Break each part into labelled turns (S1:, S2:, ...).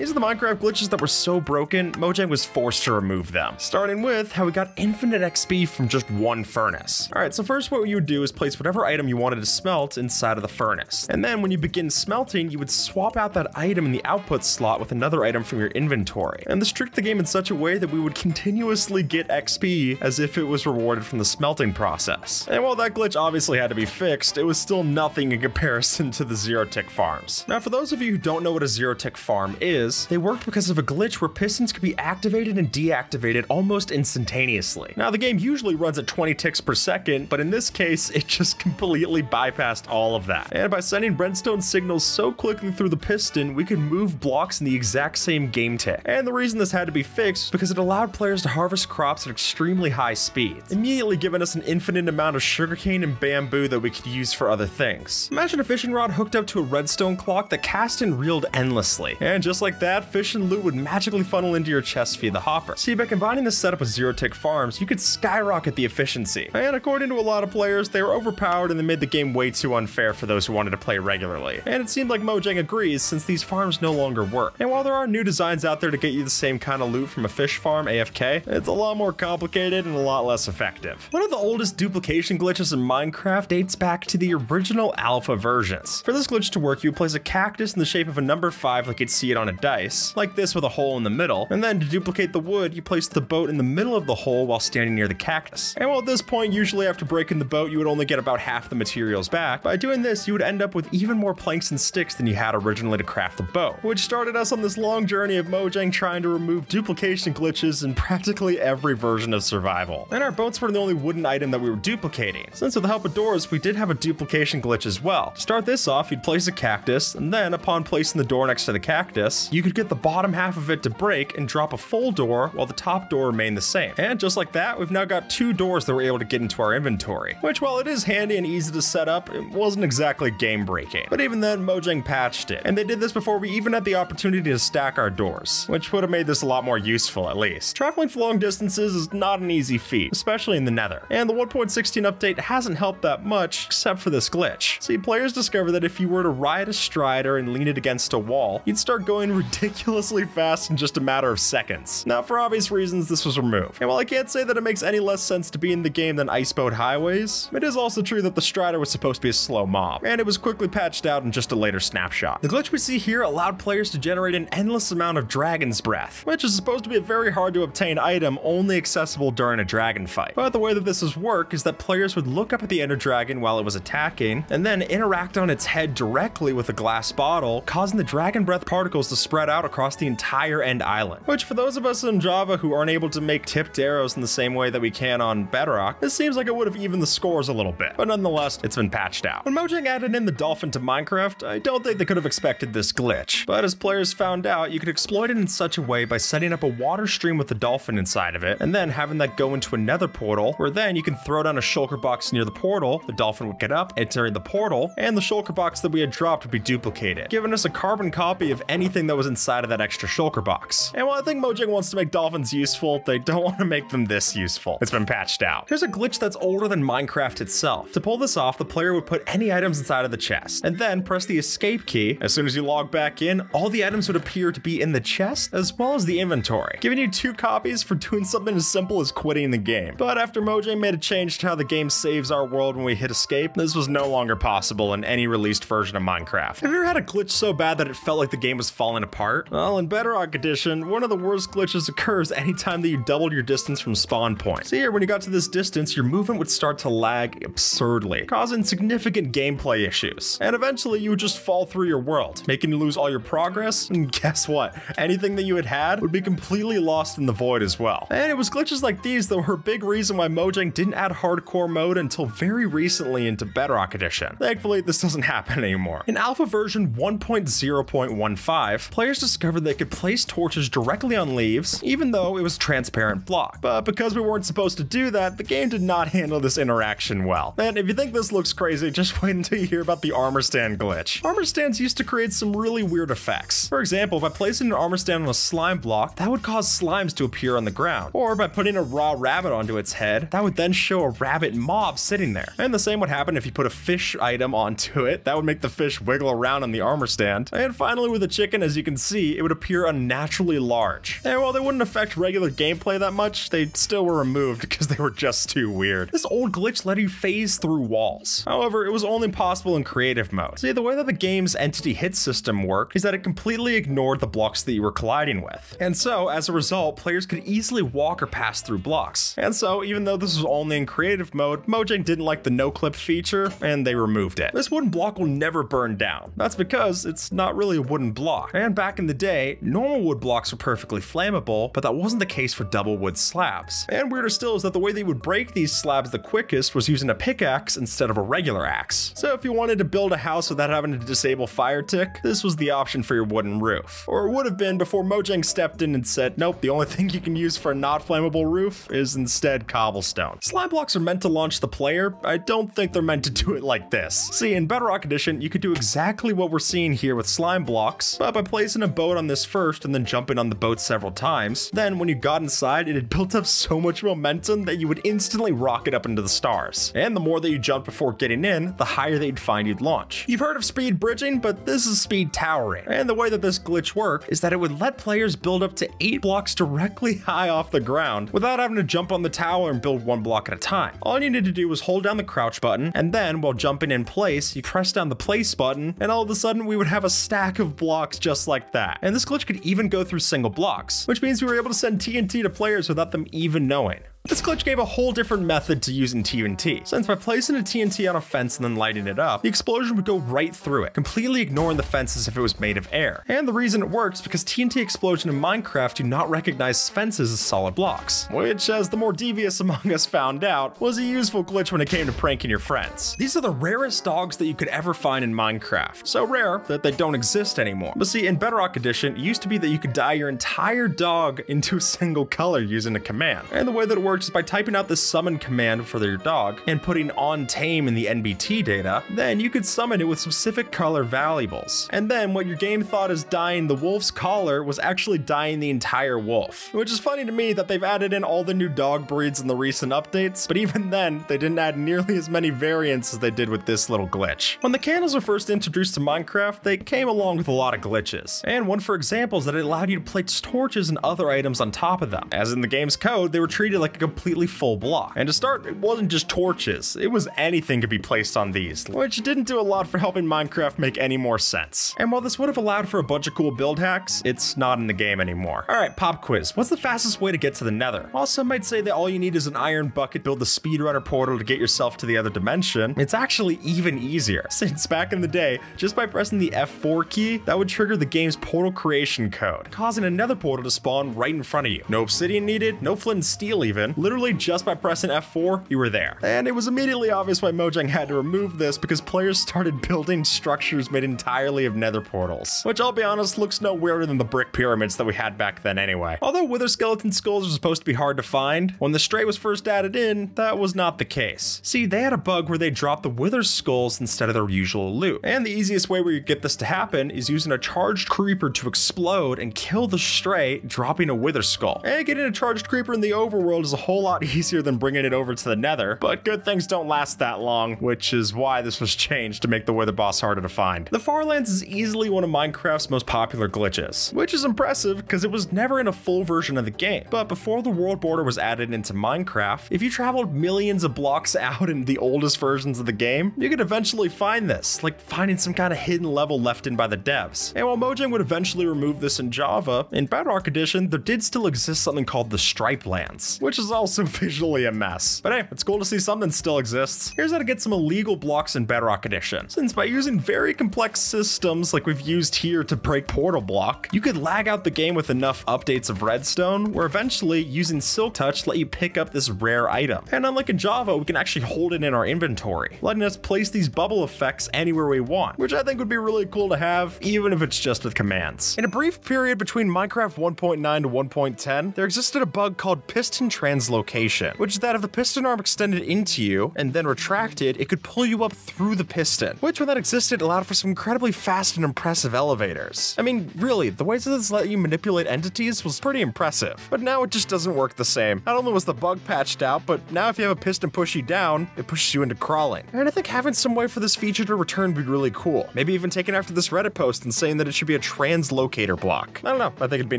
S1: These are the Minecraft glitches that were so broken, Mojang was forced to remove them. Starting with how we got infinite XP from just one furnace. Alright, so first what you would do is place whatever item you wanted to smelt inside of the furnace. And then when you begin smelting, you would swap out that item in the output slot with another item from your inventory. And this tricked the game in such a way that we would continuously get XP as if it was rewarded from the smelting process. And while that glitch obviously had to be fixed, it was still nothing in comparison to the zero-tick farms. Now for those of you who don't know what a zero-tick farm is, they worked because of a glitch where pistons could be activated and deactivated almost instantaneously. Now the game usually runs at 20 ticks per second, but in this case, it just completely bypassed all of that. And by sending redstone signals so quickly through the piston, we could move blocks in the exact same game tick. And the reason this had to be fixed was because it allowed players to harvest crops at extremely high speeds, immediately giving us an infinite amount of sugarcane and bamboo that we could use for other things. Imagine a fishing rod hooked up to a redstone clock that cast and reeled endlessly. And just like that, fish and loot would magically funnel into your chest via the hopper. See, by combining this setup with zero-tick farms, you could skyrocket the efficiency. And according to a lot of players, they were overpowered and they made the game way too unfair for those who wanted to play regularly. And it seemed like Mojang agrees, since these farms no longer work. And while there are new designs out there to get you the same kind of loot from a fish farm AFK, it's a lot more complicated and a lot less effective. One of the oldest duplication glitches in Minecraft dates back to the original alpha versions. For this glitch to work, you place a cactus in the shape of a number 5 like you'd see it on a dice, like this with a hole in the middle, and then to duplicate the wood, you place the boat in the middle of the hole while standing near the cactus. And while at this point, usually after breaking the boat, you would only get about half the materials back, by doing this, you would end up with even more planks and sticks than you had originally to craft the boat, which started us on this long journey of Mojang trying to remove duplication glitches in practically every version of survival. And our boats were the only wooden item that we were duplicating, since with the help of doors, we did have a duplication glitch as well. To start this off, you'd place a cactus, and then upon placing the door next to the cactus, you could get the bottom half of it to break and drop a full door while the top door remained the same. And just like that, we've now got 2 doors that we're able to get into our inventory, which while it is handy and easy to set up, it wasn't exactly game breaking. But even then, Mojang patched it, and they did this before we even had the opportunity to stack our doors, which would have made this a lot more useful at least. Traveling for long distances is not an easy feat, especially in the Nether, and the 1.16 update hasn't helped that much except for this glitch. See, players discovered that if you were to ride a strider and lean it against a wall, you'd start going ridiculously fast in just a matter of seconds. Now, for obvious reasons, this was removed. And while I can't say that it makes any less sense to be in the game than Iceboat Highways, it is also true that the strider was supposed to be a slow mob, and it was quickly patched out in just a later snapshot. The glitch we see here allowed players to generate an endless amount of Dragon's Breath, which is supposed to be a very hard to obtain item only accessible during a dragon fight. But the way that this is work is that players would look up at the Ender Dragon while it was attacking, and then interact on its head directly with a glass bottle, causing the Dragon Breath particles to spread out across the entire end island. Which for those of us in Java who aren't able to make tipped arrows in the same way that we can on Bedrock, this seems like it would have evened the scores a little bit, but nonetheless, it's been patched out. When Mojang added in the Dolphin to Minecraft, I don't think they could have expected this glitch, but as players found out, you could exploit it in such a way by setting up a water stream with the dolphin inside of it, and then having that go into a nether portal, where then you can throw down a shulker box near the portal, the dolphin would get up, enter the portal, and the shulker box that we had dropped would be duplicated, giving us a carbon copy of anything that was inside of that extra shulker box. And while I think Mojang wants to make dolphins useful, they don't want to make them this useful. It's been patched out. Here's a glitch that's older than Minecraft itself. To pull this off, the player would put any items inside of the chest, and then press the escape key. As soon as you log back in, all the items would appear to be in the chest, as well as the inventory, giving you 2 copies for doing something as simple as quitting the game. But after Mojang made a change to how the game saves our world when we hit escape, this was no longer possible in any released version of Minecraft. Have you ever had a glitch so bad that it felt like the game was falling apart? Well, in Bedrock Edition, one of the worst glitches occurs anytime that you doubled your distance from spawn point. So here, when you got to this distance, your movement would start to lag absurdly, causing significant gameplay issues. And eventually, you would just fall through your world, making you lose all your progress, and guess what? Anything that you had would be completely lost in the void as well. And it was glitches like these that were a big reason why Mojang didn't add hardcore mode until very recently into Bedrock Edition. Thankfully, this doesn't happen anymore. In alpha version 1.0.15, players discovered they could place torches directly on leaves, even though it was transparent block. But because we weren't supposed to do that, the game did not handle this interaction well. And if you think this looks crazy, just wait until you hear about the armor stand glitch. Armor stands used to create some really weird effects. For example, by placing an armor stand on a slime block, that would cause slimes to appear on the ground. Or by putting a raw rabbit onto its head, that would then show a rabbit mob sitting there. And the same would happen if you put a fish item onto it. That would make the fish wiggle around on the armor stand. And finally with a chicken, as you can can see, it would appear unnaturally large. And while they wouldn't affect regular gameplay that much, they still were removed because they were just too weird. This old glitch let you phase through walls. However, it was only possible in creative mode. See, the way that the game's entity hit system worked is that it completely ignored the blocks that you were colliding with. And so, as a result, players could easily walk or pass through blocks. And so, even though this was only in creative mode, Mojang didn't like the no-clip feature, and they removed it. This wooden block will never burn down. That's because it's not really a wooden block. And back in the day, normal wood blocks were perfectly flammable, but that wasn't the case for double wood slabs. And weirder still is that the way they would break these slabs the quickest was using a pickaxe instead of a regular axe. So if you wanted to build a house without having to disable fire tick, this was the option for your wooden roof. Or it would have been before Mojang stepped in and said, nope, the only thing you can use for a not flammable roof is instead cobblestone. Slime blocks are meant to launch the player. I don't think they're meant to do it like this. See, in Bedrock Edition, you could do exactly what we're seeing here with slime blocks, but by placing a boat on this first and then jumping on the boat several times, then when you got inside, it had built up so much momentum that you would instantly rocket up into the stars. And the more that you jumped before getting in, the higher they'd find you'd launch. You've heard of speed bridging, but this is speed towering. And the way that this glitch worked is that it would let players build up to 8 blocks directly high off the ground without having to jump on the tower and build 1 block at a time. All you needed to do was hold down the crouch button, and then while jumping in place, you press down the place button, and all of a sudden we would have a stack of blocks just like that. And this glitch could even go through single blocks, which means we were able to send TNT to players without them even knowing. This glitch gave a whole different method to using TNT, since by placing a TNT on a fence and then lighting it up, the explosion would go right through it, completely ignoring the fence as if it was made of air. And the reason it works is because TNT explosion in Minecraft do not recognize fences as solid blocks, which, as the more devious among us found out, was a useful glitch when it came to pranking your friends. These are the rarest dogs that you could ever find in Minecraft, so rare that they don't exist anymore. But see, in Bedrock Edition, it used to be that you could dye your entire dog into a single color using a command, and the way that it works is by typing out the summon command for your dog and putting on tame in the NBT data, then you could summon it with specific color valuables. And then what your game thought is dyeing the wolf's collar was actually dyeing the entire wolf. Which is funny to me that they've added in all the new dog breeds in the recent updates, but even then, they didn't add nearly as many variants as they did with this little glitch. When the candles were first introduced to Minecraft, they came along with a lot of glitches. And one for example is that it allowed you to place torches and other items on top of them. As in the game's code, they were treated like a completely full block. And to start, it wasn't just torches, it was anything could be placed on these, which didn't do a lot for helping Minecraft make any more sense. And while this would have allowed for a bunch of cool build hacks, it's not in the game anymore. Alright, pop quiz. What's the fastest way to get to the Nether? While some might say that all you need is an iron bucket, build the speedrunner portal to get yourself to the other dimension, it's actually even easier. Since back in the day, just by pressing the F4 key, that would trigger the game's portal creation code, causing a Nether portal to spawn right in front of you. No obsidian needed, no flint and steel even, literally just by pressing F4, you were there. And it was immediately obvious why Mojang had to remove this because players started building structures made entirely of nether portals, which I'll be honest looks no weirder than the brick pyramids that we had back then anyway. Although wither skeleton skulls are supposed to be hard to find, when the stray was first added in, that was not the case. See, they had a bug where they dropped the wither skulls instead of their usual loot. And the easiest way where you get this to happen is using a charged creeper to explode and kill the stray, dropping a wither skull. And getting a charged creeper in the overworld is a whole lot easier than bringing it over to the Nether, but good things don't last that long, which is why this was changed to make the wither boss harder to find. The Farlands is easily one of Minecraft's most popular glitches, which is impressive because it was never in a full version of the game. But before the world border was added into Minecraft, if you traveled millions of blocks out in the oldest versions of the game, you could eventually find this, like finding some kind of hidden level left in by the devs. And while Mojang would eventually remove this in Java, in Bedrock Edition, there did still exist something called the Stripe Lands, which is also visually a mess. But hey, it's cool to see something still exists. Here's how to get some illegal blocks in Bedrock Edition. Since by using very complex systems like we've used here to break Portal Block, you could lag out the game with enough updates of redstone, where eventually using Silk Touch let you pick up this rare item. And unlike in Java, we can actually hold it in our inventory, letting us place these bubble effects anywhere we want, which I think would be really cool to have, even if it's just with commands. In a brief period between Minecraft 1.9 to 1.10, there existed a bug called Piston Translocation Translocation, which is that if the piston arm extended into you and then retracted, it could pull you up through the piston, which when that existed allowed for some incredibly fast and impressive elevators. I mean, really, the ways that this let you manipulate entities was pretty impressive, but now it just doesn't work the same. Not only was the bug patched out, but now if you have a piston push you down, it pushes you into crawling. And I think having some way for this feature to return would be really cool. Maybe even taking after this Reddit post and saying that it should be a translocator block. I don't know, I think it'd be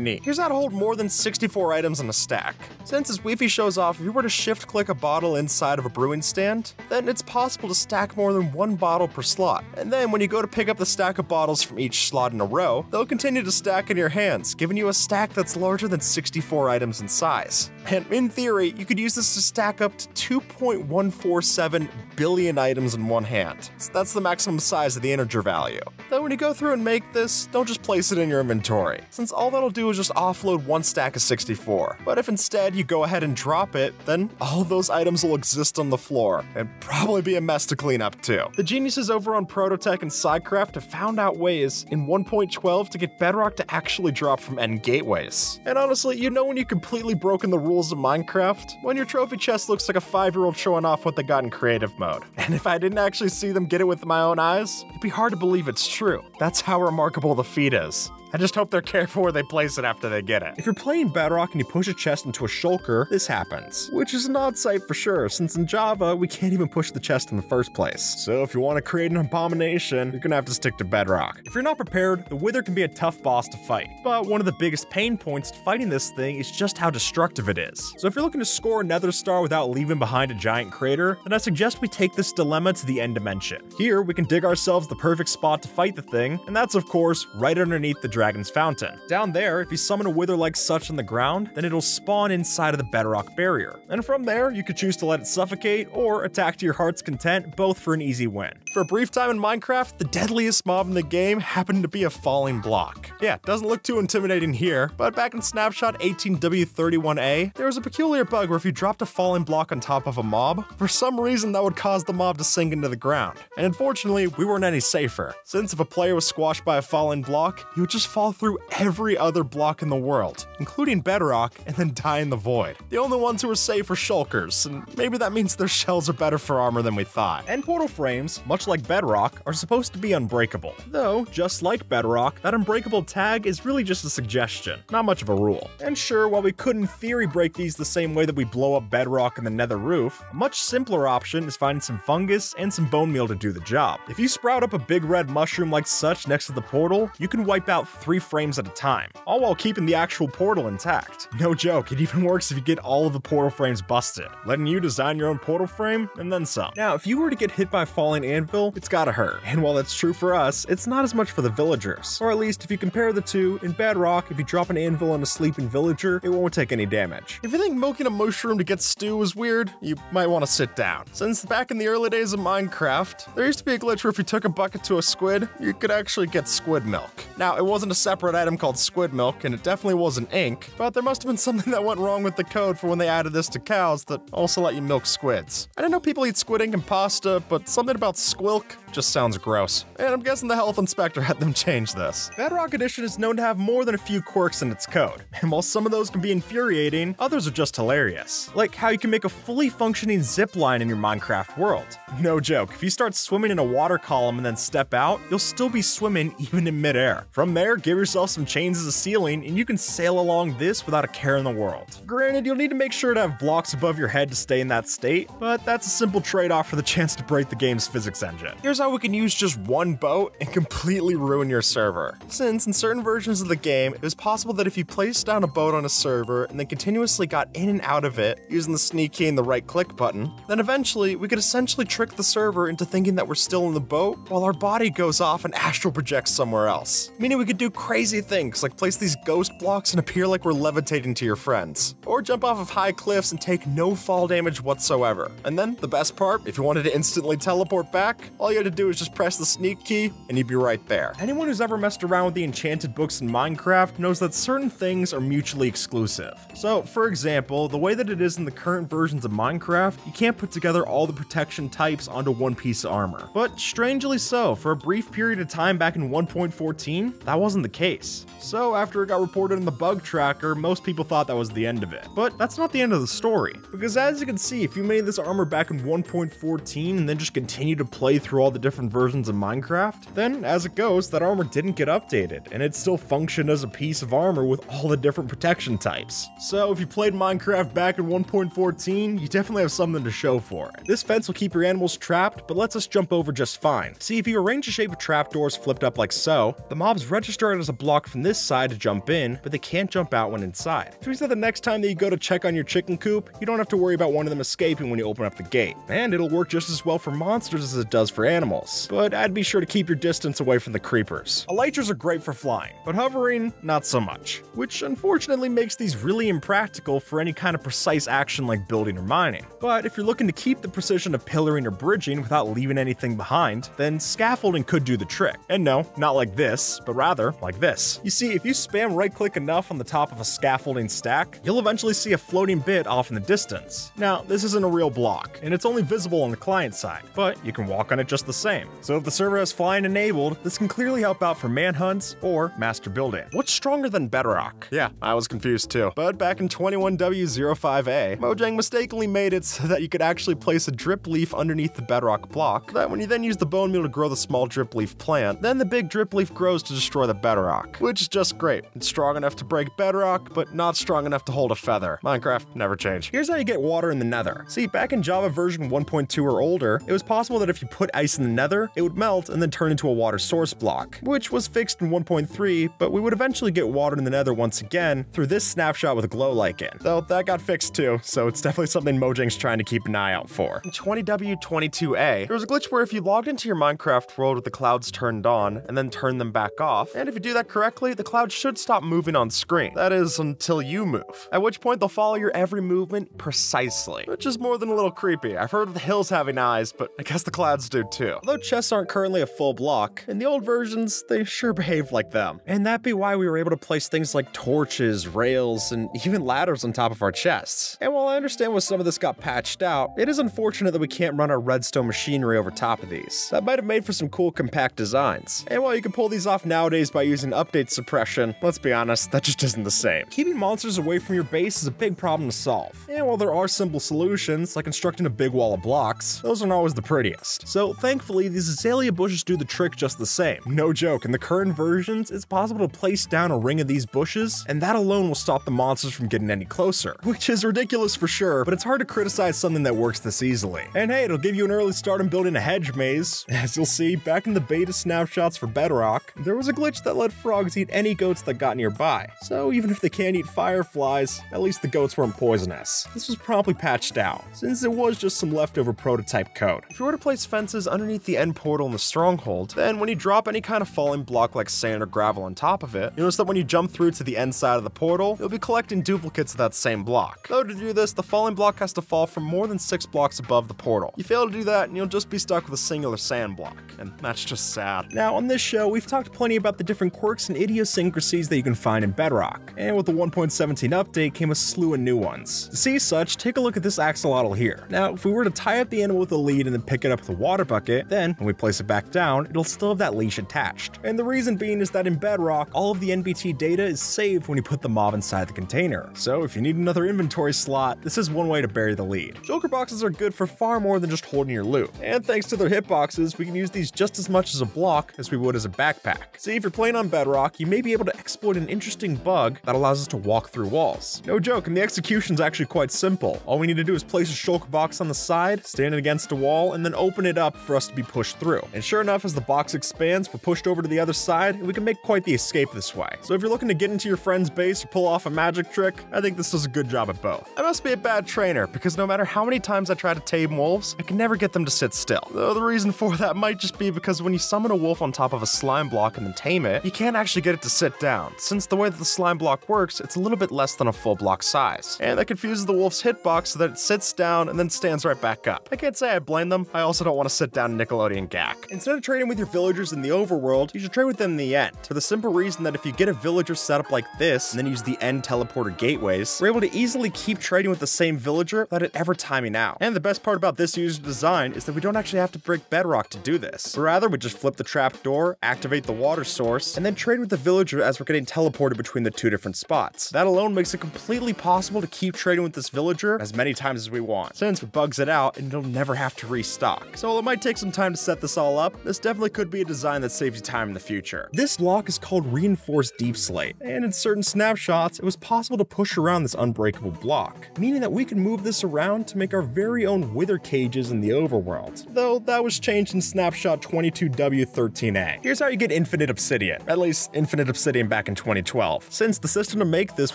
S1: neat. Here's how to hold more than 64 items in a stack. Since as Wi-Fi shows off, if you were to shift click a bottle inside of a brewing stand, then it's possible to stack more than one bottle per slot. And then when you go to pick up the stack of bottles from each slot in a row, they'll continue to stack in your hands, giving you a stack that's larger than 64 items in size. And in theory, you could use this to stack up to 2.147 billion items in one hand. So that's the maximum size of the integer value. Then when you go through and make this, don't just place it in your inventory, since all that'll do is just offload one stack of 64. But if instead you go ahead and drop it, then all of those items will exist on the floor, and probably be a mess to clean up too. The geniuses over on Prototech and Sidecraft have found out ways in 1.12 to get Bedrock to actually drop from end gateways. And honestly, you know when you've completely broken the rules of Minecraft? When your trophy chest looks like a 5-year-old showing off what they got in creative mode. And if I didn't actually see them get it with my own eyes, it'd be hard to believe it's true. That's how remarkable the feat is. I just hope they're careful where they place it after they get it. If you're playing Bedrock and you push a chest into a shulker, this happens. Which is an odd sight for sure, since in Java, we can't even push the chest in the first place. So if you want to create an abomination, you're gonna have to stick to Bedrock. If you're not prepared, the Wither can be a tough boss to fight. But one of the biggest pain points to fighting this thing is just how destructive it is. So if you're looking to score a Nether star without leaving behind a giant crater, then I suggest we take this dilemma to the end dimension. Here, we can dig ourselves the perfect spot to fight the thing, and that's of course right underneath the dragon's fountain. Down there, if you summon a wither like such on the ground, then it'll spawn inside of the bedrock barrier. And from there, you could choose to let it suffocate or attack to your heart's content, both for an easy win. For a brief time in Minecraft, the deadliest mob in the game happened to be a falling block. Yeah, doesn't look too intimidating here, but back in Snapshot 18W31A, there was a peculiar bug where if you dropped a falling block on top of a mob, for some reason that would cause the mob to sink into the ground. And unfortunately, we weren't any safer, since if a player was squashed by a falling block, he would just fall through every other block in the world, including Bedrock, and then die in the void. The only ones who are safe are Shulkers, and maybe that means their shells are better for armor than we thought. End portal frames, much like Bedrock, are supposed to be unbreakable. Though, just like Bedrock, that unbreakable tag is really just a suggestion, not much of a rule. And sure, while we could in theory break these the same way that we blow up Bedrock and the Nether roof, a much simpler option is finding some fungus and some bone meal to do the job. If you sprout up a big red mushroom like such next to the portal, you can wipe out 3 frames at a time, all while keeping the actual portal intact. No joke, it even works if you get all of the portal frames busted, letting you design your own portal frame and then some. Now, if you were to get hit by a falling anvil, it's gotta hurt. And while that's true for us, it's not as much for the villagers. Or at least if you compare the two, in Bedrock, if you drop an anvil on a sleeping villager, it won't take any damage. If you think milking a mushroom to get stew is weird, you might want to sit down. Since back in the early days of Minecraft, there used to be a glitch where if you took a bucket to a squid, you could actually get squid milk. Now, it wasn't a separate item called squid milk, and it definitely wasn't ink, but there must have been something that went wrong with the code for when they added this to cows that also let you milk squids. I didn't know people eat squid ink and pasta, but something about squilk just sounds gross. And I'm guessing the health inspector had them change this. Bedrock Edition is known to have more than a few quirks in its code, and while some of those can be infuriating, others are just hilarious. Like how you can make a fully functioning zipline in your Minecraft world. No joke, if you start swimming in a water column and then step out, you'll still be swimming even in midair. From there, give yourself some chains as a ceiling, and you can sail along this without a care in the world. Granted, you'll need to make sure to have blocks above your head to stay in that state, but that's a simple trade-off for the chance to break the game's physics engine. Here's how we can use just one boat and completely ruin your server. Since in certain versions of the game, it was possible that if you placed down a boat on a server and then continuously got in and out of it using the sneak key and the right click button, then eventually we could essentially trick the server into thinking that we're still in the boat while our body goes off and astral projects somewhere else. Meaning we could do crazy things like place these ghost blocks and appear like we're levitating to your friends. Or jump off of high cliffs and take no fall damage whatsoever. And then, the best part, if you wanted to instantly teleport back, all you had to do is just press the sneak key and you'd be right there. Anyone who's ever messed around with the enchanted books in Minecraft knows that certain things are mutually exclusive. So, for example, the way that it is in the current versions of Minecraft, you can't put together all the protection types onto one piece of armor. But strangely so, for a brief period of time back in 1.14, that wasn't wasn't the case. So after it got reported in the bug tracker, most people thought that was the end of it. But that's not the end of the story, because as you can see, if you made this armor back in 1.14 and then just continue to play through all the different versions of Minecraft, then as it goes, that armor didn't get updated, and it still functioned as a piece of armor with all the different protection types. So if you played Minecraft back in 1.14, you definitely have something to show for it. This fence will keep your animals trapped, but lets us jump over just fine. See, if you arrange the shape of trapdoors flipped up like so, the mobs register it as a block from this side to jump in, but they can't jump out when inside. Which means that the next time that you go to check on your chicken coop, you don't have to worry about one of them escaping when you open up the gate. And it'll work just as well for monsters as it does for animals. But I'd be sure to keep your distance away from the creepers. Elytras are great for flying, but hovering, not so much. Which unfortunately makes these really impractical for any kind of precise action like building or mining. But if you're looking to keep the precision of pillaring or bridging without leaving anything behind, then scaffolding could do the trick. And no, not like this, but rather like this. You see, if you spam right-click enough on the top of a scaffolding stack, you'll eventually see a floating bit off in the distance. Now, this isn't a real block, and it's only visible on the client side, but you can walk on it just the same. So if the server has flying enabled, this can clearly help out for manhunts or master building. What's stronger than Bedrock? Yeah, I was confused too. But back in 21W05A, Mojang mistakenly made it so that you could actually place a Dripleaf underneath the Bedrock block, that when you then use the bone meal to grow the small Dripleaf plant, then the big Dripleaf grows to destroy the Bedrock, which is just great. It's strong enough to break Bedrock, but not strong enough to hold a feather. Minecraft never changed. Here's how you get water in the Nether. See, back in Java version 1.2 or older, it was possible that if you put ice in the Nether, it would melt and then turn into a water source block, which was fixed in 1.3, but we would eventually get water in the Nether once again through this snapshot with a glow lichen. Though that got fixed too, so it's definitely something Mojang's trying to keep an eye out for. In 20W22A, there was a glitch where if you logged into your Minecraft world with the clouds turned on and then turned them back off, and if you do that correctly, the clouds should stop moving on screen. That is, until you move, at which point they'll follow your every movement precisely, which is more than a little creepy. I've heard of the hills having eyes, but I guess the clouds do too. Although chests aren't currently a full block, in the old versions, they sure behave like them. And that'd be why we were able to place things like torches, rails, and even ladders on top of our chests. And while I understand why some of this got patched out, it is unfortunate that we can't run our redstone machinery over top of these. That might have made for some cool compact designs. And while you can pull these off nowadays by using update suppression, let's be honest, that just isn't the same. Keeping monsters away from your base is a big problem to solve. And while there are simple solutions, like constructing a big wall of blocks, those aren't always the prettiest. So thankfully, these azalea bushes do the trick just the same. No joke, in the current versions, it's possible to place down a ring of these bushes, and that alone will stop the monsters from getting any closer. Which is ridiculous for sure, but it's hard to criticize something that works this easily. And hey, it'll give you an early start in building a hedge maze. As you'll see, back in the beta snapshots for Bedrock, there was a glitch that let frogs eat any goats that got nearby. So even if they can't eat fireflies, at least the goats weren't poisonous. This was promptly patched out, since it was just some leftover prototype code. If you were to place fences underneath the end portal in the stronghold, then when you drop any kind of falling block like sand or gravel on top of it, you'll notice that when you jump through to the end side of the portal, you'll be collecting duplicates of that same block. Though to do this, the falling block has to fall from more than 6 blocks above the portal. You fail to do that, and you'll just be stuck with a singular sand block, and that's just sad. Now, on this show, we've talked plenty about the different quirks and idiosyncrasies that you can find in Bedrock, and with the 1.17 update came a slew of new ones. To see such, take a look at this axolotl here. Now, if we were to tie up the animal with a lead and then pick it up with a water bucket, then when we place it back down, it'll still have that leash attached. And the reason being is that in Bedrock, all of the NBT data is saved when you put the mob inside the container. So if you need another inventory slot, this is one way to bury the lead. Shulker boxes are good for far more than just holding your loot. And thanks to their hitboxes, we can use these just as much as a block as we would as a backpack. See, if you're playing on Bedrock, you may be able to exploit an interesting bug that allows us to walk through walls. No joke, and the execution's actually quite simple. All we need to do is place a shulker box on the side, stand it against a wall, and then open it up for us to be pushed through. And sure enough, as the box expands, we're pushed over to the other side, and we can make quite the escape this way. So if you're looking to get into your friend's base or pull off a magic trick, I think this does a good job at both. I must be a bad trainer, because no matter how many times I try to tame wolves, I can never get them to sit still. Though the reason for that might just be because when you summon a wolf on top of a slime block and then tame it, you can't actually get it to sit down. Since the way that the slime block works, it's a little bit less than a full block size. And that confuses the wolf's hitbox so that it sits down and then stands right back up. I can't say I blame them, I also don't want to sit down in Nickelodeon gack. Instead of trading with your villagers in the overworld, you should trade with them in the end, for the simple reason that if you get a villager set up like this, and then use the end teleporter gateways, we're able to easily keep trading with the same villager without it ever timing out. And the best part about this user design is that we don't actually have to break Bedrock to do this. Rather, we just flip the trapdoor, activate the water source, source, and then trade with the villager as we're getting teleported between the two different spots. That alone makes it completely possible to keep trading with this villager as many times as we want, since it bugs it out and it'll never have to restock. So while it might take some time to set this all up, this definitely could be a design that saves you time in the future. This block is called Reinforced Deep Slate, and in certain snapshots, it was possible to push around this unbreakable block, meaning that we can move this around to make our very own wither cages in the overworld, though that was changed in snapshot 22W13A. Here's how you get infinite obsidian, at least infinite obsidian back in 2012, since the system to make this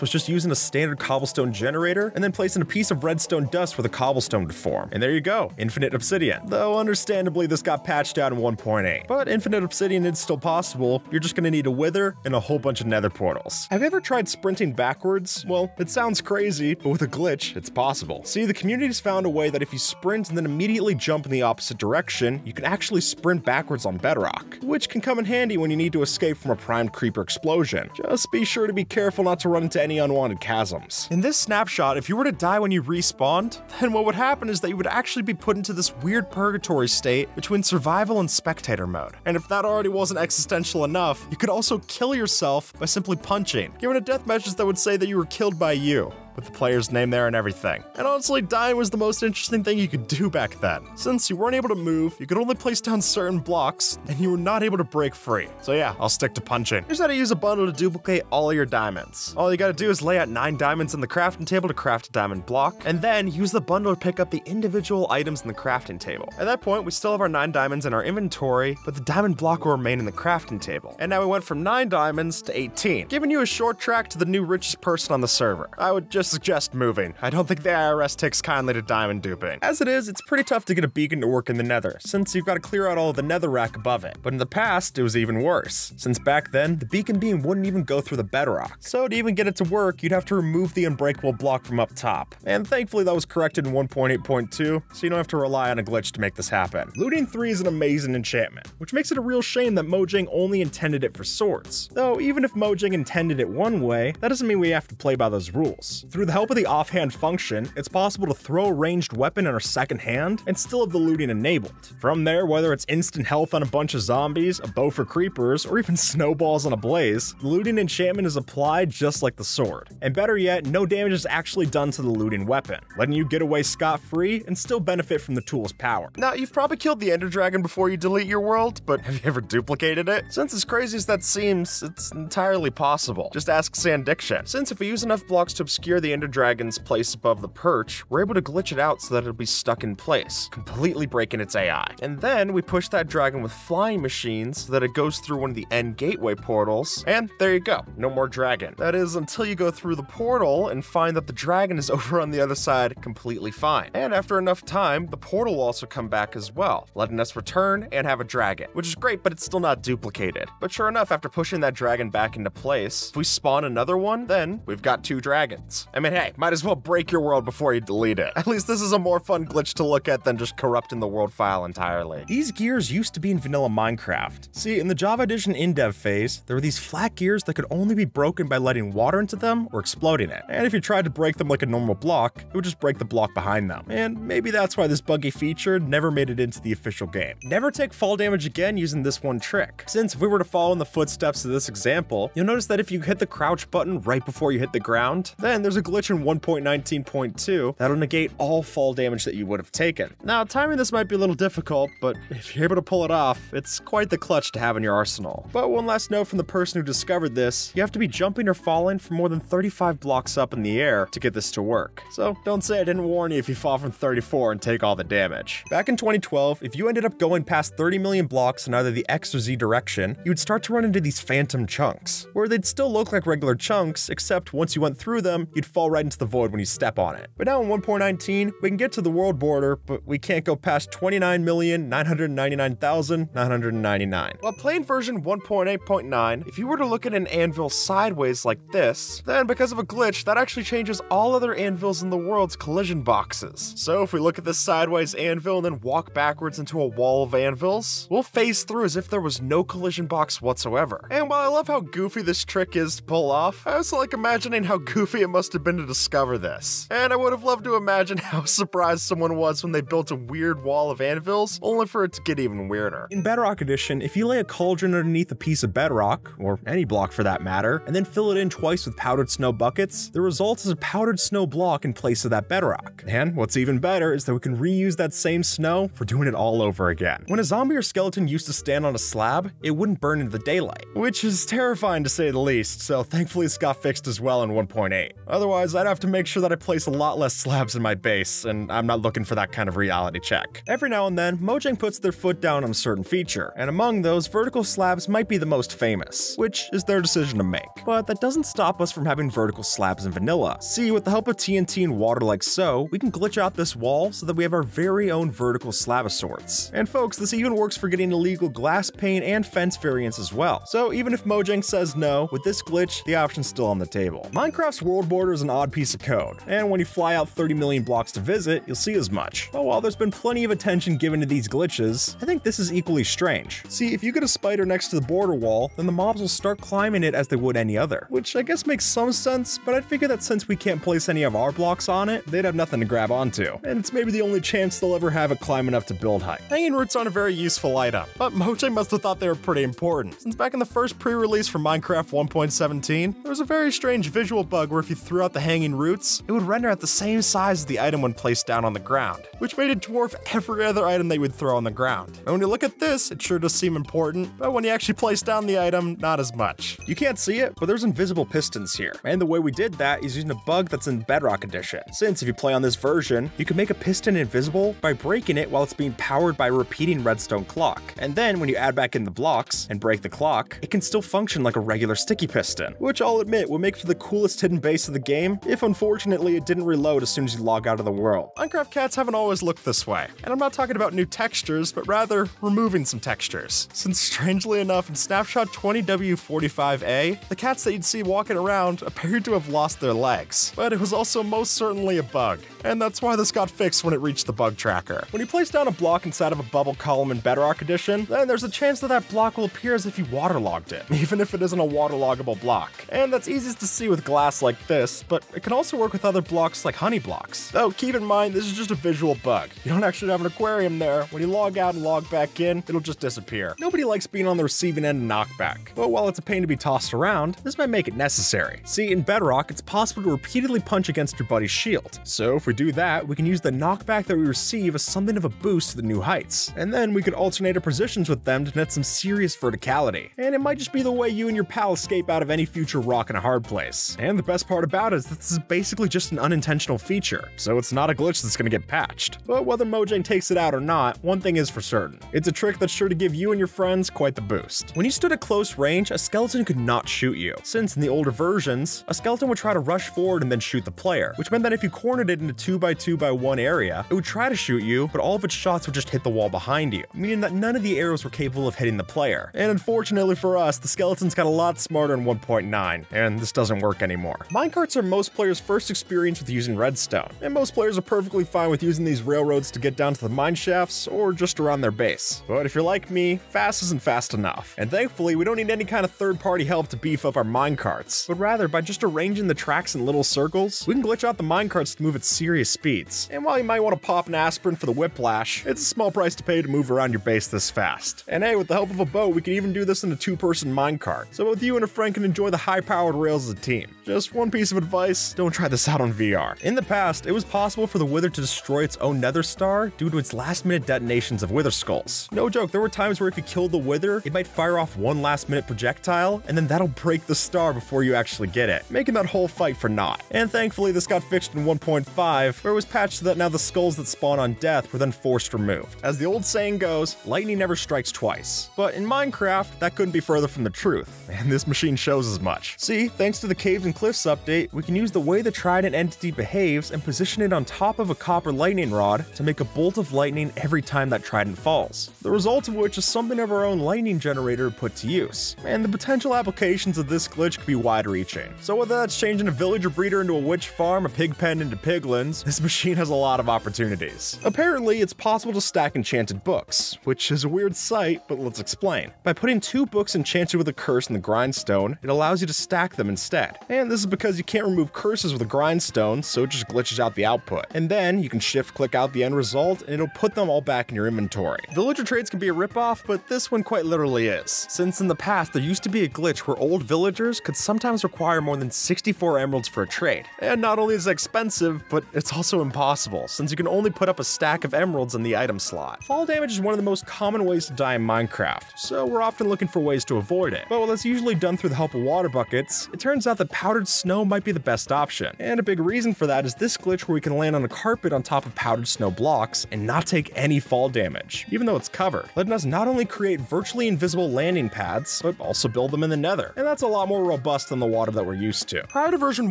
S1: was just using a standard cobblestone generator and then placing a piece of redstone dust for the cobblestone to form. And there you go, infinite obsidian. Though understandably this got patched out in 1.8. But infinite obsidian is still possible, you're just gonna need a wither and a whole bunch of nether portals. Have you ever tried sprinting backwards? Well, it sounds crazy, but with a glitch, it's possible. See, the community's found a way that if you sprint and then immediately jump in the opposite direction, you can actually sprint backwards on Bedrock, which can come in handy when you need to escape from a primed creeper explosion. Just be sure to be careful not to run into any unwanted chasms. In this snapshot, if you were to die when you respawned, then what would happen is that you would actually be put into this weird purgatory state between survival and spectator mode. And if that already wasn't existential enough, you could also kill yourself by simply punching, given a death message that would say that you were killed by you, with the player's name there and everything. And honestly, dying was the most interesting thing you could do back then. Since you weren't able to move, you could only place down certain blocks, and you were not able to break free. So yeah, I'll stick to punching. Here's how to use a bundle to duplicate all of your diamonds. All you gotta do is lay out 9 diamonds in the crafting table to craft a diamond block, and then use the bundle to pick up the individual items in the crafting table. At that point, we still have our 9 diamonds in our inventory, but the diamond block will remain in the crafting table. And now we went from 9 diamonds to 18, giving you a short track to the new richest person on the server. I would just suggest moving. I don't think the IRS takes kindly to diamond duping. As it is, it's pretty tough to get a beacon to work in the Nether, since you've got to clear out all of the nether rack above it. But in the past, it was even worse, since back then, the beacon beam wouldn't even go through the bedrock. So to even get it to work, you'd have to remove the unbreakable block from up top. And thankfully that was corrected in 1.8.2, so you don't have to rely on a glitch to make this happen. Looting 3 is an amazing enchantment, which makes it a real shame that Mojang only intended it for swords. Though even if Mojang intended it one way, that doesn't mean we have to play by those rules. Through the help of the offhand function, it's possible to throw a ranged weapon in our second hand and still have the looting enabled. From there, whether it's instant health on a bunch of zombies, a bow for creepers, or even snowballs on a blaze, the looting enchantment is applied just like the sword. And better yet, no damage is actually done to the looting weapon, letting you get away scot-free and still benefit from the tool's power. Now, you've probably killed the Ender Dragon before you delete your world, but have you ever duplicated it? Since as crazy as that seems, it's entirely possible. Just ask Sandiction. Since if we use enough blocks to obscure the Ender Dragon's place above the perch, we're able to glitch it out so that it'll be stuck in place, completely breaking its AI. And then we push that dragon with flying machines so that it goes through one of the end gateway portals, and there you go, no more dragon. That is until you go through the portal and find that the dragon is over on the other side completely fine. And after enough time, the portal will also come back as well, letting us return and have a dragon, which is great, but it's still not duplicated. But sure enough, after pushing that dragon back into place, if we spawn another one, then we've got 2 dragons. I mean, hey, might as well break your world before you delete it. At least this is a more fun glitch to look at than just corrupting the world file entirely. These gears used to be in vanilla Minecraft. See, in the Java Edition in-dev phase, there were these flat gears that could only be broken by letting water into them or exploding it. And if you tried to break them like a normal block, it would just break the block behind them. And maybe that's why this buggy feature never made it into the official game. Never take fall damage again using this one trick. Since if we were to follow in the footsteps of this example, you'll notice that if you hit the crouch button right before you hit the ground, then there's a glitch in 1.19.2 that'll negate all fall damage that you would have taken. Now, timing this might be a little difficult, but if you're able to pull it off, it's quite the clutch to have in your arsenal. But one last note from the person who discovered this, you have to be jumping or falling from more than 35 blocks up in the air to get this to work. So don't say I didn't warn you if you fall from 34 and take all the damage. Back in 2012, if you ended up going past 30 million blocks in either the X or Z direction, you would start to run into these phantom chunks, where they'd still look like regular chunks, except once you went through them, you'd fall right into the void when you step on it. But now in 1.19, we can get to the world border, but we can't go past 29,999,999. While playing version 1.8.9, if you were to look at an anvil sideways like this, then because of a glitch, that actually changes all other anvils in the world's collision boxes. So if we look at this sideways anvil and then walk backwards into a wall of anvils, we'll phase through as if there was no collision box whatsoever. And while I love how goofy this trick is to pull off, I also like imagining how goofy it must have have been to discover this. And I would have loved to imagine how surprised someone was when they built a weird wall of anvils, only for it to get even weirder. In Bedrock Edition, if you lay a cauldron underneath a piece of bedrock, or any block for that matter, and then fill it in twice with powdered snow buckets, the result is a powdered snow block in place of that bedrock. And what's even better is that we can reuse that same snow for doing it all over again. When a zombie or skeleton used to stand on a slab, it wouldn't burn into the daylight, which is terrifying to say the least, so thankfully this got fixed as well in 1.8. Otherwise, I'd have to make sure that I place a lot less slabs in my base, and I'm not looking for that kind of reality check. Every now and then, Mojang puts their foot down on a certain feature, and among those, vertical slabs might be the most famous, which is their decision to make. But that doesn't stop us from having vertical slabs in vanilla. See, with the help of TNT and water like so, we can glitch out this wall so that we have our very own vertical slab of sorts. And folks, this even works for getting illegal glass pane and fence variants as well. So even if Mojang says no, with this glitch, the option's still on the table. Minecraft's world border is an odd piece of code, and when you fly out 30 million blocks to visit, you'll see as much. But while there's been plenty of attention given to these glitches, I think this is equally strange. See, if you get a spider next to the border wall, then the mobs will start climbing it as they would any other, which I guess makes some sense, but I'd figure that since we can't place any of our blocks on it, they'd have nothing to grab onto, and it's maybe the only chance they'll ever have it climbing up to build height. Hanging roots aren't a very useful item, but Mojang must have thought they were pretty important, since back in the first pre-release for Minecraft 1.17, there was a very strange visual bug where if you threw out the hanging roots, it would render at the same size as the item when placed down on the ground, which made it dwarf every other item they would throw on the ground. And when you look at this, it sure does seem important, but when you actually place down the item, not as much. You can't see it, but there's invisible pistons here, and the way we did that is using a bug that's in Bedrock Edition, since if you play on this version, you can make a piston invisible by breaking it while it's being powered by a repeating redstone clock, and then when you add back in the blocks and break the clock, it can still function like a regular sticky piston, which I'll admit would make for the coolest hidden base of the game if unfortunately it didn't reload as soon as you log out of the world. Minecraft cats haven't always looked this way, and I'm not talking about new textures, but rather removing some textures, since strangely enough in Snapshot 20W45A, the cats that you'd see walking around appeared to have lost their legs, but it was also most certainly a bug, and that's why this got fixed when it reached the bug tracker. When you place down a block inside of a bubble column in Bedrock Edition, then there's a chance that that block will appear as if you waterlogged it, even if it isn't a waterloggable block. And that's easiest to see with glass like this, but it can also work with other blocks like honey blocks. Though keep in mind, this is just a visual bug. You don't actually have an aquarium there. When you log out and log back in, it'll just disappear. Nobody likes being on the receiving end of knockback, but while it's a pain to be tossed around, this might make it necessary. See, in Bedrock, it's possible to repeatedly punch against your buddy's shield. So if we do that, we can use the knockback that we receive as something of a boost to the new heights. And then we could alternate our positions with them to net some serious verticality. And it might just be the way you and your pal escape out of any future rock in a hard place. And the best part about it is that this is basically just an unintentional feature, so it's not a glitch that's gonna get patched. But whether Mojang takes it out or not, one thing is for certain. It's a trick that's sure to give you and your friends quite the boost. When you stood at close range, a skeleton could not shoot you, since in the older versions, a skeleton would try to rush forward and then shoot the player, which meant that if you cornered it into 2x2x1 area, it would try to shoot you, but all of its shots would just hit the wall behind you, meaning that none of the arrows were capable of hitting the player. And unfortunately for us, the skeletons got a lot smarter in 1.9, and this doesn't work anymore. Minecarts are most players' first experience with using redstone, and most players are perfectly fine with using these railroads to get down to the mine shafts or just around their base. But if you're like me, fast isn't fast enough, and thankfully we don't need any kind of third-party help to beef up our minecarts, but rather by just arranging the tracks in little circles, we can glitch out the minecarts to move at serious speeds. And while you might want to pop an aspirin for the whiplash, it's a small price to pay to move around your base this fast. And hey, with the help of a boat, we can even do this in a two-person minecart, so both you and a friend can enjoy the high-powered rails as a team. Just one piece of advice, don't try this out on VR. In the past, it was possible for the Wither to destroy its own Nether star due to its last-minute detonations of Wither skulls. No joke, there were times where if you killed the Wither, it might fire off one last-minute projectile, and then that'll break the star before you actually get it, making that whole fight for naught. And thankfully, this got fixed in 1.5, where it was patched so that now the skulls that spawn on death were then forced removed. As the old saying goes, lightning never strikes twice. But in Minecraft, that couldn't be further from the truth, and this machine shows as much. See, thanks to the Caves and Cliffs update, we can use the way the Trident entity behaves and position it on top of a copper lightning rod to make a bolt of lightning every time that Trident falls. The result of which is something of our own lightning generator put to use. And the potential applications of this glitch could be wide-reaching. So whether that's changing a villager breeder into a witch farm, a pig pen into piglins, this machine has a lot of opportunities. Apparently, it's possible to stack enchanted books, which is a weird sight, but let's explain. By putting 2 books enchanted with a curse in the grindstone, it allows you to stack them instead. And And this is because you can't remove curses with a grindstone, so it just glitches out the output. And then you can shift click out the end result and it'll put them all back in your inventory. Villager trades can be a ripoff, but this one quite literally is. Since in the past there used to be a glitch where old villagers could sometimes require more than 64 emeralds for a trade. And not only is it expensive, but it's also impossible, since you can only put up a stack of emeralds in the item slot. Fall damage is one of the most common ways to die in Minecraft, so we're often looking for ways to avoid it. But while that's usually done through the help of water buckets, it turns out that powdered snow might be the best option. And a big reason for that is this glitch where we can land on a carpet on top of powdered snow blocks and not take any fall damage, even though it's covered, letting us not only create virtually invisible landing pads, but also build them in the Nether. And that's a lot more robust than the water that we're used to. Prior to version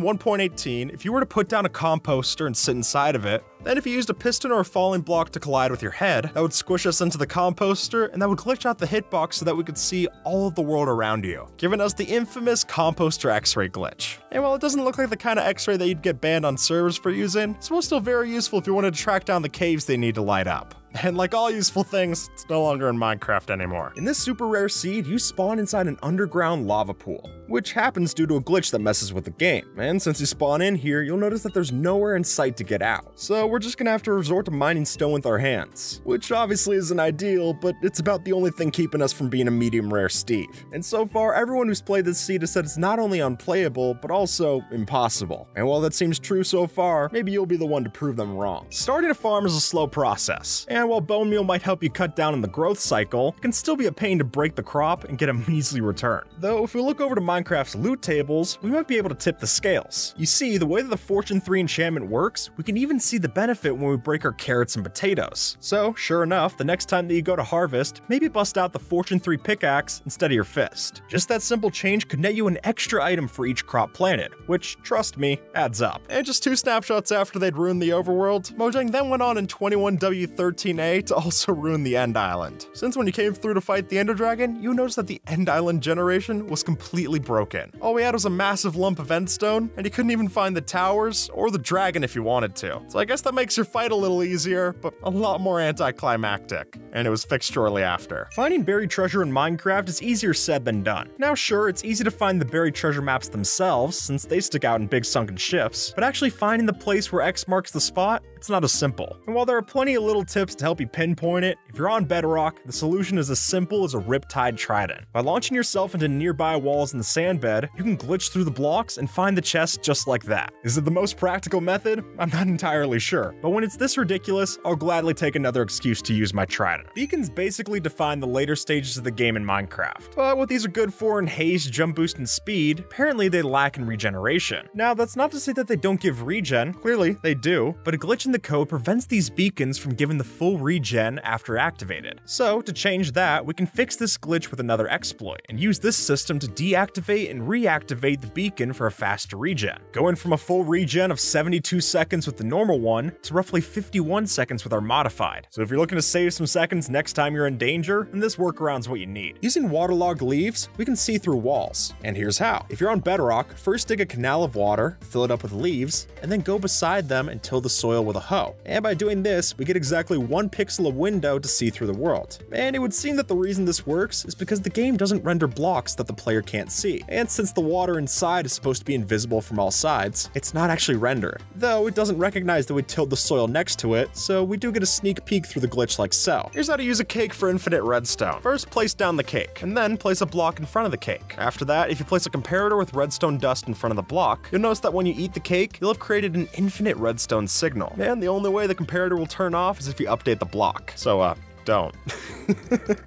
S1: 1.18, if you were to put down a composter and sit inside of it, then if you used a piston or a falling block to collide with your head, that would squish us into the composter and that would glitch out the hitbox so that we could see all of the world around you, giving us the infamous composter X-Ray glitch. And while it doesn't look like the kind of X-ray that you'd get banned on servers for using, it's still very useful if you wanted to track down the caves they need to light up. And like all useful things, it's no longer in Minecraft anymore. In this super rare seed, you spawn inside an underground lava pool, which happens due to a glitch that messes with the game. And since you spawn in here, you'll notice that there's nowhere in sight to get out. So we're just gonna have to resort to mining stone with our hands, which obviously isn't ideal, but it's about the only thing keeping us from being a medium rare Steve. And so far, everyone who's played this seed has said it's not only unplayable, but also impossible. And while that seems true so far, maybe you'll be the one to prove them wrong. Starting a farm is a slow process, and while bone meal might help you cut down on the growth cycle, it can still be a pain to break the crop and get a measly return. Though if we look over to Minecraft's loot tables, we might be able to tip the scales. You see, the way that the Fortune 3 enchantment works, we can even see the benefit when we break our carrots and potatoes. So, sure enough, the next time that you go to harvest, maybe bust out the Fortune 3 pickaxe instead of your fist. Just that simple change could net you an extra item for each crop planted, which, trust me, adds up. And just 2 snapshots after they'd ruined the overworld, Mojang then went on in 21W13A to also ruin the End Island. Since when you came through to fight the Ender Dragon, you noticed that the End Island generation was completely broken. All we had was a massive lump of endstone, and you couldn't even find the towers or the dragon if you wanted to. So I guess that makes your fight a little easier, but a lot more anticlimactic. And it was fixed shortly after. Finding buried treasure in Minecraft is easier said than done. Now sure, it's easy to find the buried treasure maps themselves, since they stick out in big sunken ships, but actually finding the place where X marks the spot, it's not as simple. And while there are plenty of little tips to help you pinpoint it, if you're on Bedrock, the solution is as simple as a Riptide Trident. By launching yourself into nearby walls in the sand bed, you can glitch through the blocks and find the chest just like that. Is it the most practical method? I'm not entirely sure, but when it's this ridiculous, I'll gladly take another excuse to use my trident. Beacons basically define the later stages of the game in Minecraft, but what these are good for in haste, jump boost, and speed, apparently they lack in regeneration. Now, that's not to say that they don't give regen, clearly they do, but a glitch in the code prevents these beacons from giving the full regen after activated. So, to change that, we can fix this glitch with another exploit, and use this system to deactivate and reactivate the beacon for a faster regen, going from a full regen of 72 seconds with the normal one to roughly 51 seconds with our modified. So if you're looking to save some seconds next time you're in danger, then this workaround's what you need. Using waterlogged leaves, we can see through walls, and here's how. If you're on Bedrock, first dig a canal of water, fill it up with leaves, and then go beside them and till the soil with a hoe. And by doing this, we get exactly 1 pixel of window to see through the world. And it would seem that the reason this works is because the game doesn't render blocks that the player can't see. And since the water inside is supposed to be invisible from all sides, it's not actually rendered. Though it doesn't recognize that we tilled the soil next to it, so we do get a sneak peek through the glitch like so. Here's how to use a cake for infinite redstone. First, place down the cake, and then place a block in front of the cake. After that, if you place a comparator with redstone dust in front of the block, you'll notice that when you eat the cake, you'll have created an infinite redstone signal. And the only way the comparator will turn off is if you update the block. So, don't.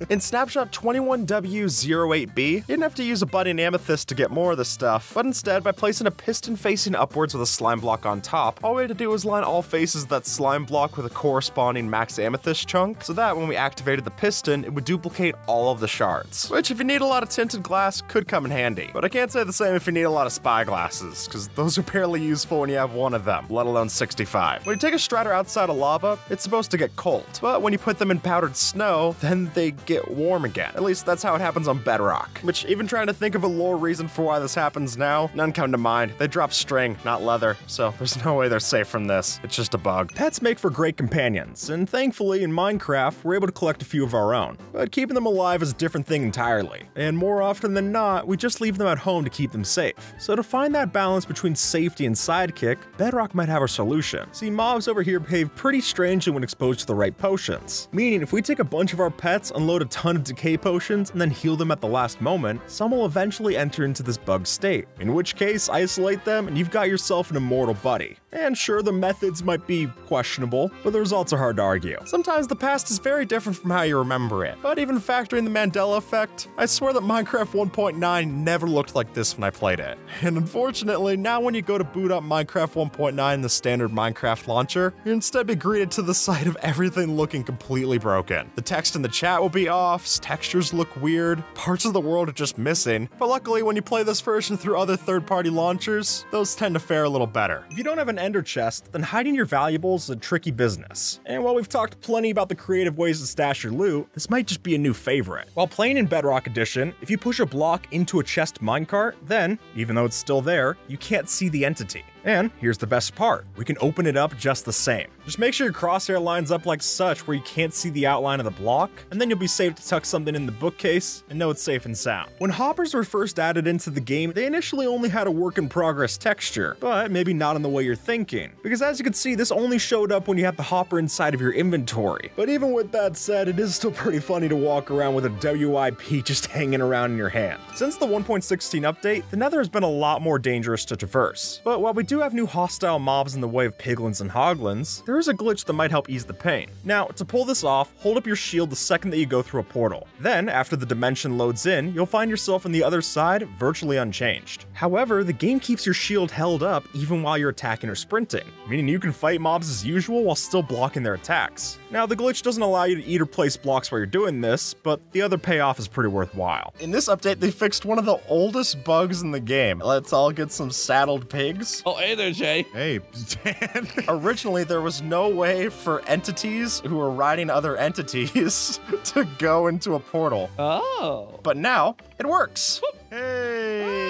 S1: In snapshot 21W08B, you didn't have to use a budding amethyst to get more of this stuff, but instead, by placing a piston facing upwards with a slime block on top, all we had to do was line all faces of that slime block with a corresponding max amethyst chunk, so that when we activated the piston, it would duplicate all of the shards. Which, if you need a lot of tinted glass, could come in handy. But I can't say the same if you need a lot of spy glasses, because those are barely useful when you have 1 of them, let alone 65. When you take a strider outside of lava, it's supposed to get cold, but when you put them in powder powdered snow, then they get warm again. At least that's how it happens on Bedrock. Which, even trying to think of a lore reason for why this happens now, none come to mind. They drop string, not leather, so there's no way they're safe from this. It's just a bug. Pets make for great companions, and thankfully in Minecraft, we're able to collect a few of our own. But keeping them alive is a different thing entirely. And more often than not, we just leave them at home to keep them safe. So to find that balance between safety and sidekick, Bedrock might have a solution. See, mobs over here behave pretty strangely when exposed to the right potions. Meaning, if we take a bunch of our pets, unload a ton of decay potions, and then heal them at the last moment, some will eventually enter into this bug state. In which case, isolate them and you've got yourself an immortal buddy. And sure, the methods might be questionable, but the results are hard to argue. Sometimes the past is very different from how you remember it. But even factoring the Mandela effect, I swear that Minecraft 1.9 never looked like this when I played it. And unfortunately, now when you go to boot up Minecraft 1.9 in the standard Minecraft launcher, you instead be greeted to the sight of everything looking completely broken. The text in the chat will be off, textures look weird, parts of the world are just missing, but luckily when you play this version through other third-party launchers, those tend to fare a little better. If you don't have an ender chest, then hiding your valuables is a tricky business. And while we've talked plenty about the creative ways to stash your loot, this might just be a new favorite. While playing in Bedrock Edition, if you push a block into a chest minecart, then, even though it's still there, you can't see the entity. And here's the best part, we can open it up just the same. Just make sure your crosshair lines up like such where you can't see the outline of the block, and then you'll be safe to tuck something in the bookcase and know it's safe and sound. When hoppers were first added into the game, they initially only had a work in progress texture, but maybe not in the way you're thinking. Because as you can see, this only showed up when you had the hopper inside of your inventory. But even with that said, it is still pretty funny to walk around with a WIP just hanging around in your hand. Since the 1.16 update, the Nether has been a lot more dangerous to traverse. But while we do have new hostile mobs in the way of piglins and hoglins, there is a glitch that might help ease the pain. Now, to pull this off, hold up your shield the second that you go through a portal. Then, after the dimension loads in, you'll find yourself on the other side virtually unchanged. However, the game keeps your shield held up even while you're attacking or sprinting, meaning you can fight mobs as usual while still blocking their attacks. Now, the glitch doesn't allow you to eat or place blocks while you're doing this, but the other payoff is pretty worthwhile. In this update, they fixed one of the oldest bugs in the game. Let's all get some saddled pigs.
S2: Oh, hey there, Jay.
S3: Hey, Dan.
S1: Originally, there was no way for entities who were riding other entities to go into a portal.
S2: Oh.
S1: But now, it works.
S3: Hey,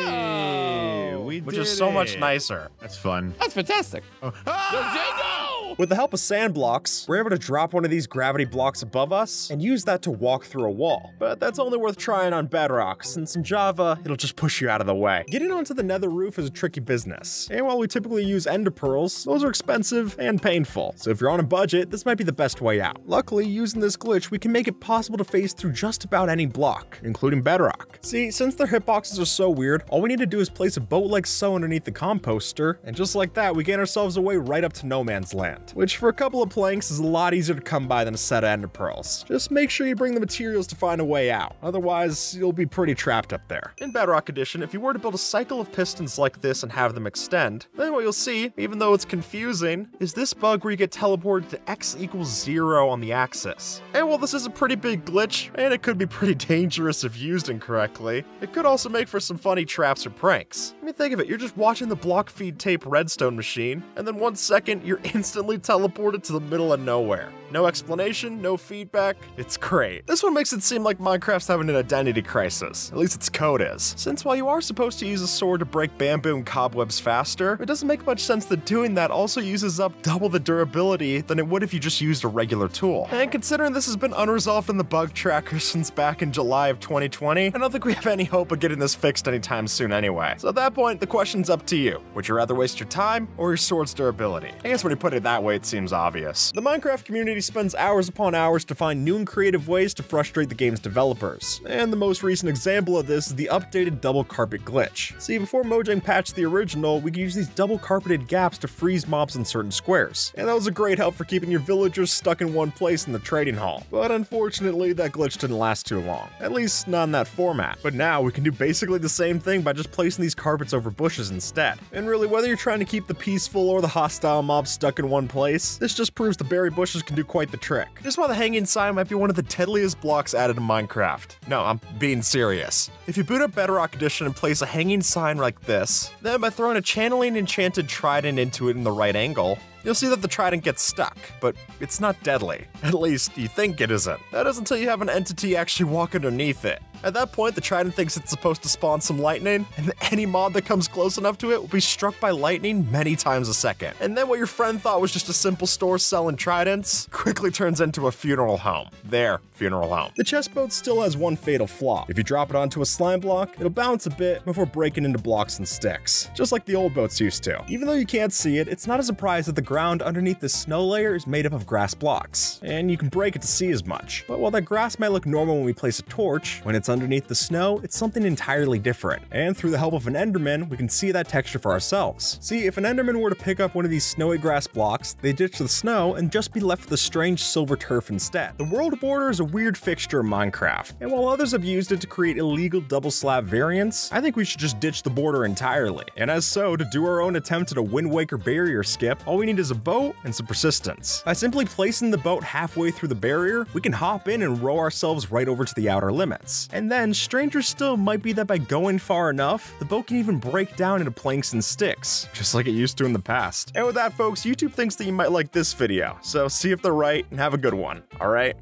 S3: we
S1: Which
S3: did
S1: is so much
S3: it.
S1: nicer.
S3: That's fun.
S2: That's fantastic.
S3: Oh.
S2: Jay,
S1: With the help of sand blocks, we're able to drop one of these gravity blocks above us and use that to walk through a wall. But that's only worth trying on Bedrock, since in Java, it'll just push you out of the way. Getting onto the Nether roof is a tricky business. And while we typically use ender pearls, those are expensive and painful. So if you're on a budget, this might be the best way out. Luckily, using this glitch, we can make it possible to phase through just about any block, including Bedrock. See, since their hitboxes are so weird, all we need to do is place a boat like so underneath the composter, and just like that, we gain ourselves a way right up to no man's land. Which for a couple of planks is a lot easier to come by than a set of ender pearls. Just make sure you bring the materials to find a way out, otherwise you'll be pretty trapped up there. In Bedrock Edition, if you were to build a cycle of pistons like this and have them extend, then what you'll see, even though it's confusing, is this bug where you get teleported to x = 0 on the axis. And while this is a pretty big glitch, and it could be pretty dangerous if used incorrectly, it could also make for some funny traps or pranks. I mean, think of it, you're just watching the block feed tape redstone machine, and then 1 second, you're instantly teleported to the middle of nowhere. No explanation, no feedback, it's great. This one makes it seem like Minecraft's having an identity crisis, at least its code is. Since while you are supposed to use a sword to break bamboo and cobwebs faster, it doesn't make much sense that doing that also uses up double the durability than it would if you just used a regular tool. And considering this has been unresolved in the bug tracker since back in July of 2020, I don't think we have any hope of getting this fixed anytime soon anyway. So at that point, the question's up to you. Would you rather waste your time or your sword's durability? I guess when you put it that way, it seems obvious. The Minecraft community spends hours upon hours to find new and creative ways to frustrate the game's developers. And the most recent example of this is the updated double carpet glitch. See, before Mojang patched the original, we could use these double carpeted gaps to freeze mobs in certain squares. And that was a great help for keeping your villagers stuck in one place in the trading hall. But unfortunately, that glitch didn't last too long. At least not in that format. But now we can do basically the same thing by just placing these carpets over bushes instead. And really, whether you're trying to keep the peaceful or the hostile mobs stuck in one place, this just proves the berry bushes can do quite the trick. This is why the hanging sign might be one of the deadliest blocks added to Minecraft. No, I'm being serious. If you boot up Bedrock Edition and place a hanging sign like this, then by throwing a channeling enchanted trident into it in the right angle, you'll see that the trident gets stuck, but it's not deadly. At least, you think it isn't. That is until you have an entity actually walk underneath it. At that point, the trident thinks it's supposed to spawn some lightning, and any mob that comes close enough to it will be struck by lightning many times a second. And then what your friend thought was just a simple store selling tridents quickly turns into a funeral home. Their funeral home. The chest boat still has one fatal flaw. If you drop it onto a slime block, it'll bounce a bit before breaking into blocks and sticks, just like the old boats used to. Even though you can't see it, it's not a surprise that the ground underneath the snow layer is made up of grass blocks, and you can break it to see as much. But while that grass might look normal when we place a torch, when it's underneath the snow, it's something entirely different. And through the help of an enderman, we can see that texture for ourselves. See, if an enderman were to pick up one of these snowy grass blocks, they'd ditch the snow and just be left with a strange silver turf instead. The world border is a weird fixture in Minecraft, and while others have used it to create illegal double slab variants, I think we should just ditch the border entirely. And as so, to do our own attempt at a Wind Waker barrier skip, all we need is a boat and some persistence. By simply placing the boat halfway through the barrier, we can hop in and row ourselves right over to the outer limits. And then, stranger still might be that by going far enough, the boat can even break down into planks and sticks, just like it used to in the past. And with that, folks, YouTube thinks that you might like this video, so see if they're right and have a good one, alright?